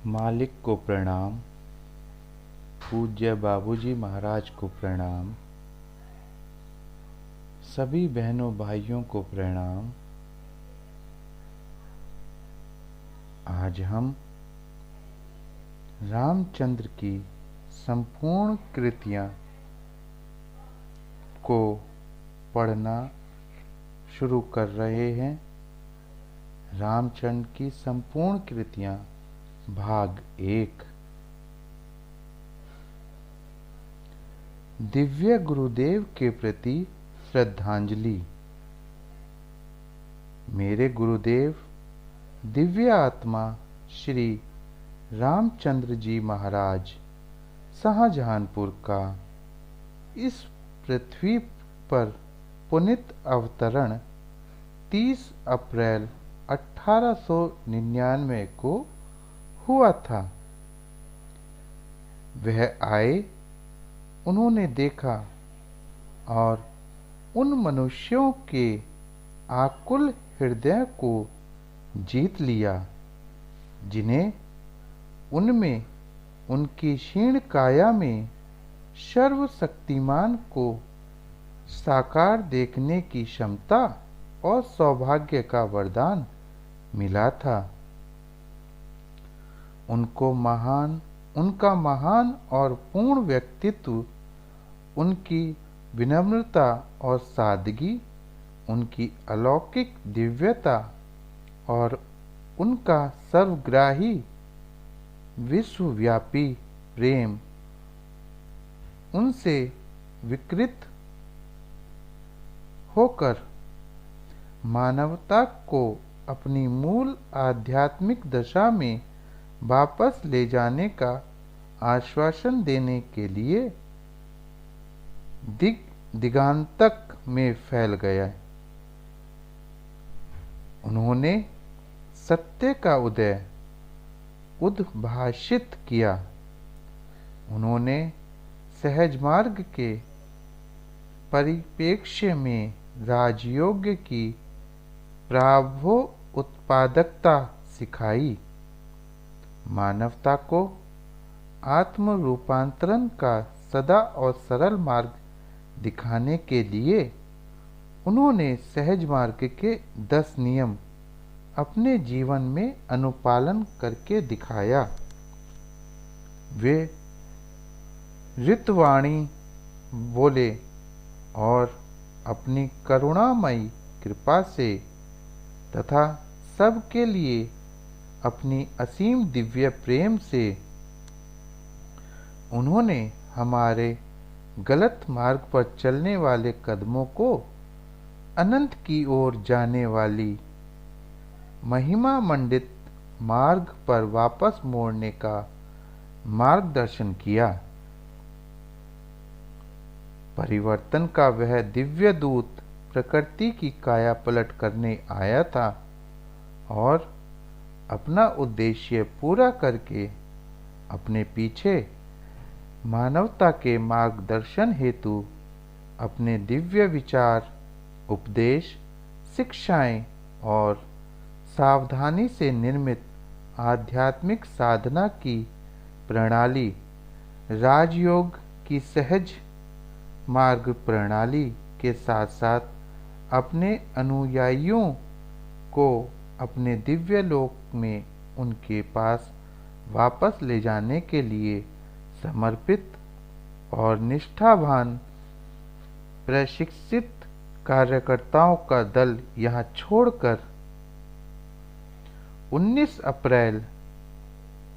मालिक को प्रणाम, पूज्य बाबूजी महाराज को प्रणाम, सभी बहनों भाइयों को प्रणाम। आज हम रामचंद्र की संपूर्ण कृतियां को पढ़ना शुरू कर रहे हैं। रामचंद्र की संपूर्ण कृतियां भाग 1। दिव्य गुरुदेव के प्रति श्रद्धांजलि। मेरे गुरुदेव दिव्य आत्मा श्री रामचंद्र जी महाराज शाहजहानपुर का इस पृथ्वी पर पुनीत अवतरण 30 अप्रैल 1899 को हुआ था। वह आए, उन्होंने देखा और उन मनुष्यों के आकुल हृदय को जीत लिया जिन्हें उनमें उनकी क्षीण काया में सर्वशक्तिमान को साकार देखने की क्षमता और सौभाग्य का वरदान मिला था। उनका महान और पूर्ण व्यक्तित्व, उनकी विनम्रता और सादगी, उनकी अलौकिक दिव्यता और उनका सर्वग्राही विश्वव्यापी प्रेम उनसे विकृत होकर मानवता को अपनी मूल आध्यात्मिक दशा में वापस ले जाने का आश्वासन देने के लिए दिगांतक में फैल गया। उन्होंने सत्य का उदय उद्भाषित किया। उन्होंने सहज मार्ग के परिप्रेक्ष्य में राजयोग की प्राभो उत्पादकता सिखाई। मानवता को आत्म रूपांतरण का सदा और सरल मार्ग दिखाने के लिए उन्होंने सहज मार्ग के 10 नियम अपने जीवन में अनुपालन करके दिखाया। वे ऋतवाणी बोले और अपनी करुणामयी कृपा से तथा सबके लिए अपनी असीम दिव्य प्रेम से उन्होंने हमारे गलत मार्ग पर चलने वाले कदमों को अनंत की ओर जाने वाली महिमा मंडित मार्ग पर वापस मोड़ने का मार्गदर्शन किया। परिवर्तन का वह दिव्य दूत प्रकृति की काया पलट करने आया था और अपना उद्देश्य पूरा करके अपने पीछे मानवता के मार्गदर्शन हेतु अपने दिव्य विचार, उपदेश, शिक्षाएं और सावधानी से निर्मित आध्यात्मिक साधना की प्रणाली, राजयोग की सहज मार्ग प्रणाली के साथ साथ अपने अनुयायियों को अपने दिव्य लोक में उनके पास वापस ले जाने के लिए समर्पित और निष्ठावान प्रशिक्षित कार्यकर्ताओं का दल यहाँ छोड़कर 19 अप्रैल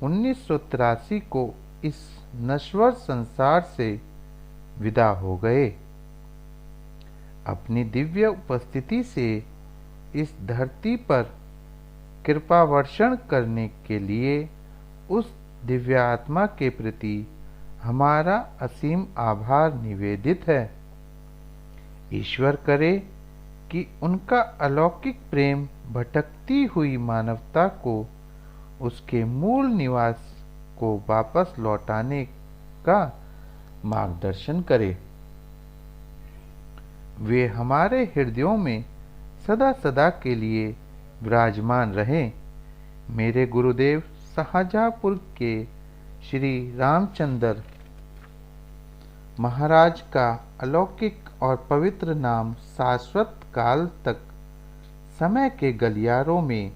1983 को इस नश्वर संसार से विदा हो गए। अपनी दिव्य उपस्थिति से इस धरती पर कृपा वर्षण करने के लिए उस दिव्य आत्मा के प्रति हमारा असीम आभार निवेदित है। ईश्वर करे कि उनका अलौकिक प्रेम भटकती हुई मानवता को उसके मूल निवास को वापस लौटाने का मार्गदर्शन करे। वे हमारे हृदयों में सदा सदा के लिए विराजमान रहें। मेरे गुरुदेव शाहजहाँपुर के श्री रामचंद्र महाराज का अलौकिक और पवित्र नाम शाश्वत काल तक समय के गलियारों में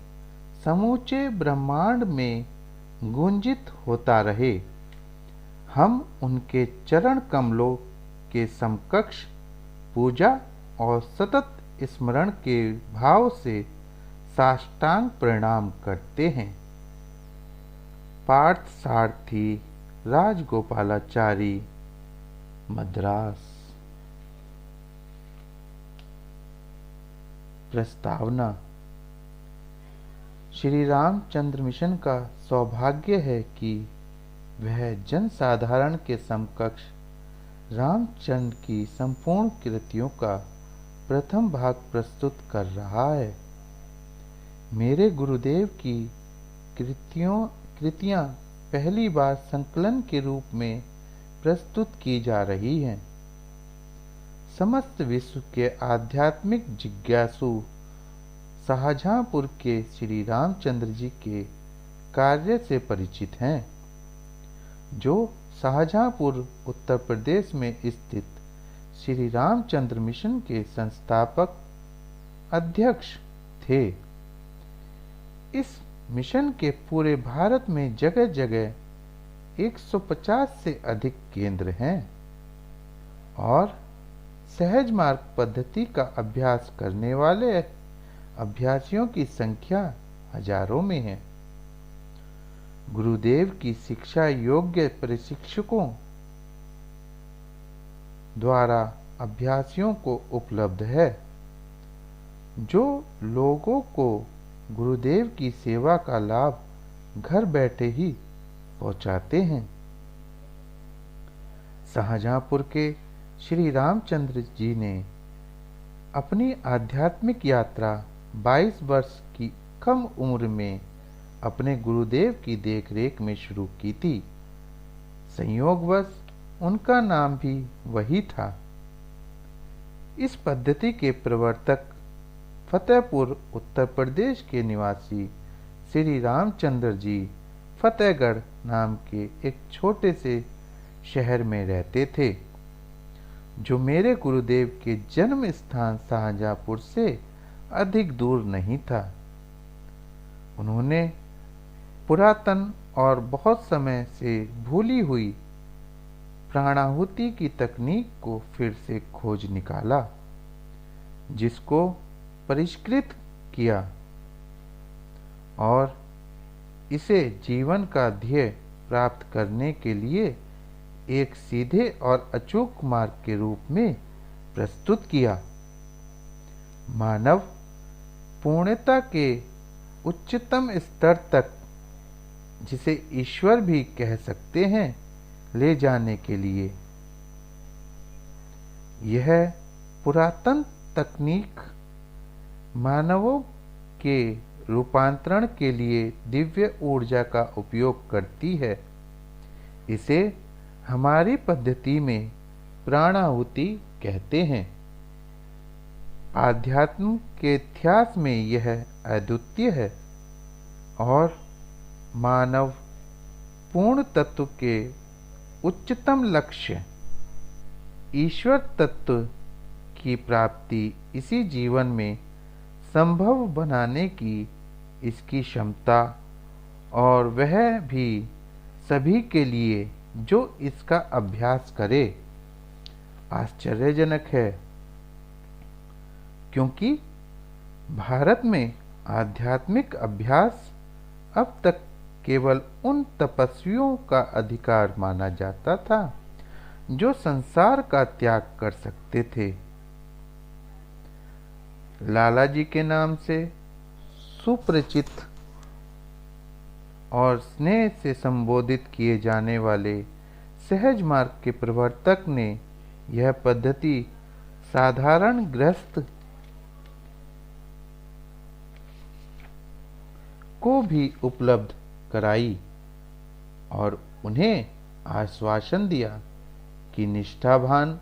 समूचे ब्रह्मांड में गुंजित होता रहे। हम उनके चरण कमलों के समकक्ष पूजा और सतत स्मरण के भाव से साष्टांग प्रणाम करते हैं। पार्थ सारथी राजगोपालाचारी, मद्रास। प्रस्तावना। श्री रामचंद्र मिशन का सौभाग्य है कि वह जन साधारण के समकक्ष रामचंद्र की संपूर्ण कृतियों का प्रथम भाग प्रस्तुत कर रहा है। मेरे गुरुदेव की कृतियां पहली बार संकलन के रूप में प्रस्तुत की जा रही हैं। समस्त विश्व के आध्यात्मिक जिज्ञासु शाहजहाँपुर के श्री रामचंद्र जी के कार्य से परिचित हैं, जो शाहजहाँपुर उत्तर प्रदेश में स्थित श्री रामचंद्र मिशन के संस्थापक अध्यक्ष थे। इस मिशन के पूरे भारत में जगह जगह 150 से अधिक केंद्र हैं और सहज मार्ग पद्धति का अभ्यास करने वाले अभ्यासियों की संख्या हजारों में है। गुरुदेव की शिक्षा योग्य प्रशिक्षकों द्वारा अभ्यासियों को उपलब्ध है, जो लोगों को गुरुदेव की सेवा का लाभ घर बैठे ही पहुंचाते हैं। शाहजहाँपुर के श्री रामचंद्र जी ने अपनी आध्यात्मिक यात्रा 22 वर्ष की कम उम्र में अपने गुरुदेव की देखरेख में शुरू की थी। संयोगवश उनका नाम भी वही था। इस पद्धति के प्रवर्तक फतेहपुर उत्तर प्रदेश के निवासी श्री रामचंद्र जी फतेहगढ़ नाम के एक छोटे से शहर में रहते थे, जो मेरे गुरुदेव के जन्म स्थान शाहजहाँपुर से अधिक दूर नहीं था। उन्होंने पुरातन और बहुत समय से भूली हुई प्राणाहुति की तकनीक को फिर से खोज निकाला, जिसको परिष्कृत किया और इसे जीवन का ध्येय प्राप्त करने के लिए एक सीधे और अचूक मार्ग के रूप में प्रस्तुत किया। मानव पूर्णता के उच्चतम स्तर तक, जिसे ईश्वर भी कह सकते हैं, ले जाने के लिए यह पुरातन तकनीक मानवों के रूपांतरण के लिए दिव्य ऊर्जा का उपयोग करती है। इसे हमारी पद्धति में प्राणाहुति कहते हैं। आध्यात्म के इतिहास में यह अद्वितीय है और मानव पूर्ण तत्व के उच्चतम लक्ष्य ईश्वर तत्व की प्राप्ति इसी जीवन में संभव बनाने की इसकी क्षमता, और वह भी सभी के लिए जो इसका अभ्यास करे, आश्चर्यजनक है। क्योंकि भारत में आध्यात्मिक अभ्यास अब तक केवल उन तपस्वियों का अधिकार माना जाता था जो संसार का त्याग कर सकते थे। लाला जी के नाम से सुपरिचित और स्नेह से संबोधित किए जाने वाले सहज मार्ग के प्रवर्तक ने यह पद्धति साधारण गृहस्थ को भी उपलब्ध कराई और उन्हें आश्वासन दिया कि निष्ठावान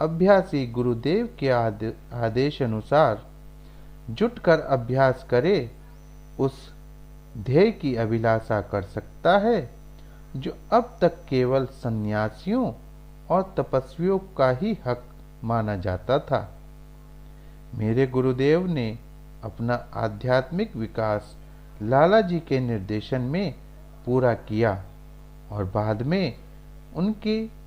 अभ्यासी गुरुदेव के आदेश अनुसार जुटकर अभ्यास करे, उस ध्येय की अभिलाषा कर सकता है जो अब तक केवल सन्यासियों और तपस्वियों का ही हक माना जाता था। मेरे गुरुदेव ने अपना आध्यात्मिक विकास लाला जी के निर्देशन में पूरा किया और बाद में उनके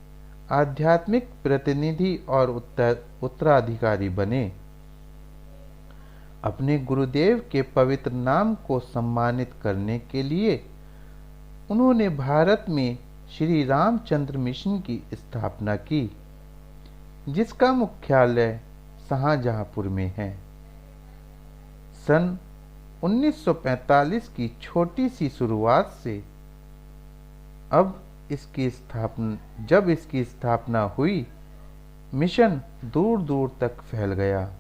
आध्यात्मिक प्रतिनिधि और उत्तराधिकारी बने। अपने गुरुदेव के पवित्र नाम को सम्मानित करने के लिए उन्होंने भारत में श्री रामचंद्र मिशन की स्थापना की, जिसका मुख्यालय शाहजहांपुर में है। सन 1945 की छोटी सी शुरुआत से जब इसकी स्थापना हुई, मिशन दूर दूर तक फैल गया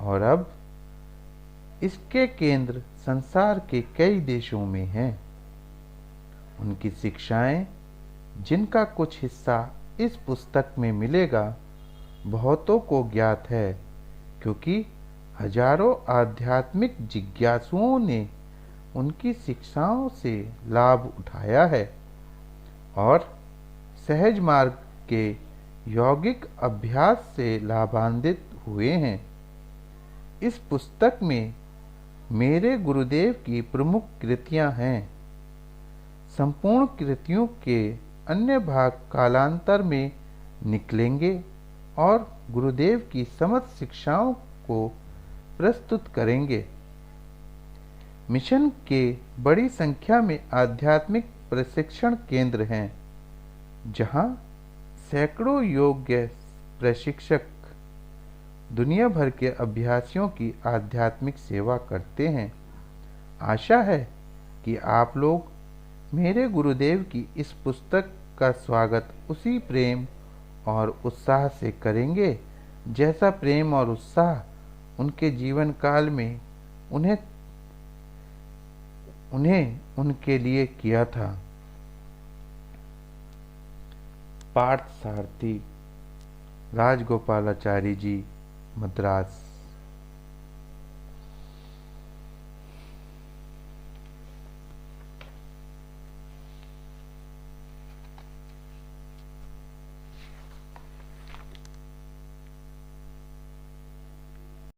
और अब इसके केंद्र संसार के कई देशों में हैं। उनकी शिक्षाएं, जिनका कुछ हिस्सा इस पुस्तक में मिलेगा, बहुतों को ज्ञात है, क्योंकि हजारों आध्यात्मिक जिज्ञासुओं ने उनकी शिक्षाओं से लाभ उठाया है और सहज मार्ग के यौगिक अभ्यास से लाभान्वित हुए हैं। इस पुस्तक में मेरे गुरुदेव की प्रमुख कृतियां हैं। संपूर्ण कृतियों के अन्य भाग कालांतर में निकलेंगे और गुरुदेव की समस्त शिक्षाओं को प्रस्तुत करेंगे। मिशन के बड़ी संख्या में आध्यात्मिक प्रशिक्षण केंद्र हैं, जहां सैकड़ों योग्य प्रशिक्षक दुनिया भर के अभ्यासियों की आध्यात्मिक सेवा करते हैं। आशा है कि आप लोग मेरे गुरुदेव की इस पुस्तक का स्वागत उसी प्रेम और उत्साह से करेंगे जैसा प्रेम और उत्साह उनके जीवन काल में उनके लिए किया था। पार्थ सारथी, राजगोपालाचारी जी, मद्रास।